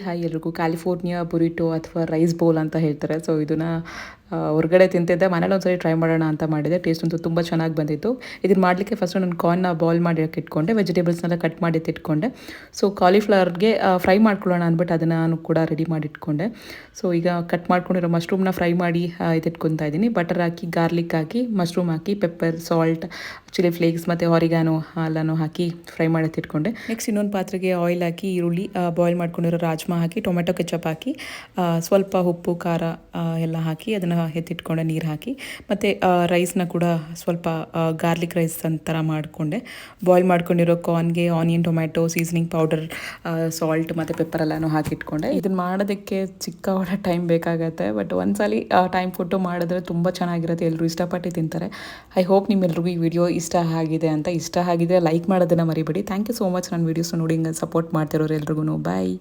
Hi ಎಲ್ರಿಗೂ. California burrito ಅಥವಾ rice bowl ಅಂತ ಹೇಳ್ತಾರೆ. ಸೊ ಇದನ್ನು ಹೊರಗಡೆ ತಿಂತಿದ್ದೆ, ಮನೇಲಿ ಒಂದ್ಸರಿ ಟ್ರೈ ಮಾಡೋಣ ಅಂತ ಮಾಡಿದೆ. ಟೇಸ್ಟ್ ಅಂತೂ ತುಂಬ ಚೆನ್ನಾಗಿ ಬಂದಿತ್ತು. ಇದನ್ನು ಮಾಡಲಿಕ್ಕೆ ಫಸ್ಟು ನಾನು ಕಾರ್ನ್ನ ಬಾಯ್ಲ್ ಮಾಡಿ ಇಟ್ಕೊಂಡೆ, ವೆಜಿಟೇಬಲ್ಸ್ನೆಲ್ಲ ಕಟ್ ಮಾಡಿ ಎತ್ತಿಟ್ಕೊಂಡೆ. ಸೊ ಕಾಲಿಫ್ಲವರ್ಗೆ ಫ್ರೈ ಮಾಡ್ಕೊಳ್ಳೋಣ ಅಂದ್ಬಿಟ್ಟು ಅದನ್ನು ನಾನು ಕೂಡ ರೆಡಿ ಮಾಡಿ ಇಟ್ಕೊಂಡೆ. ಸೊ ಈಗ ಕಟ್ ಮಾಡ್ಕೊಂಡಿರೋ ಮಶ್ರೂಮ್ನ ಫ್ರೈ ಮಾಡಿ ಎತ್ತಿಟ್ಕೊತಾ ಇದ್ದೀನಿ. ಬಟರ್ ಹಾಕಿ, ಗಾರ್ಲಿಕ್ ಹಾಕಿ, ಮಶ್ರೂಮ್ ಹಾಕಿ, ಪೆಪ್ಪರ್, ಸಾಲ್ಟ್, ಚಿಲ್ಲಿ ಫ್ಲೇಕ್ಸ್ ಮತ್ತು ಆರಿಗಾನೋ ಎಲ್ಲನೂ ಹಾಕಿ ಫ್ರೈ ಮಾಡಿ ಎತ್ತಿಟ್ಕೊಂಡೆ. ನೆಕ್ಸ್ಟ್ ಇನ್ನೊಂದು ಪಾತ್ರೆಗೆ ಆಯಿಲ್ ಹಾಕಿ, ಈರುಳ್ಳಿ, ಬಾಯ್ಲ್ ಮಾಡ್ಕೊಂಡಿರೋ ರಾಜ್ಮಾ ಹಾಕಿ, ಟೊಮೆಟೊ ಕೆಚಪ್ ಹಾಕಿ, ಸ್ವಲ್ಪ ಉಪ್ಪು ಖಾರ ಎಲ್ಲ ಹಾಕಿ ಅದನ್ನು ಎತ್ತಿಟ್ಕೊಂಡೆ, ನೀರು ಹಾಕಿ. ಮತ್ತು ರೈಸ್ನ ಕೂಡ ಸ್ವಲ್ಪ ಗಾರ್ಲಿಕ್ ರೈಸ್ ಥರ ಮಾಡಿಕೊಂಡೆ. ಬಾಯ್ಲ್ ಮಾಡ್ಕೊಂಡಿರೋ ಕಾರ್ನ್ಗೆ onion, tomato, seasoning powder, salt ಮತ್ತು ಪೆಪ್ಪರ್ ಎಲ್ಲನೂ ಹಾಕಿಟ್ಕೊಂಡೆ. ಇದನ್ನು ಮಾಡೋದಕ್ಕೆ ಚಿಕ್ಕ ಟೈಮ್ ಬೇಕಾಗತ್ತೆ, ಬಟ್ ಒಂದ್ಸಲಿ ಟೈಮ್ ಕೊಟ್ಟು ಮಾಡಿದ್ರೆ ತುಂಬ ಚೆನ್ನಾಗಿರುತ್ತೆ. ಎಲ್ಲರೂ ಇಷ್ಟಪಟ್ಟು ತಿಂತಾರೆ. ಐ ಹೋಪ್ ನಿಮ್ಮೆಲ್ರಿಗೂ ಈ ವಿಡಿಯೋ ಇಷ್ಟ ಆಗಿದೆ ಅಂತ. ಇಷ್ಟ ಆಗಿದೆ ಲೈಕ್ ಮಾಡೋದನ್ನು ಮರಿಬೇಡಿ. ಥ್ಯಾಂಕ್ ಯು ಸೋ ಮಚ್ ನನ್ನ ವೀಡಿಯೋಸ್ ನೋಡಿ ಹಿಂಗೆ ಸಪೋರ್ಟ್ ಮಾಡ್ತಿರೋರು ಎಲ್ರಿಗೂ. ಬಾಯ್.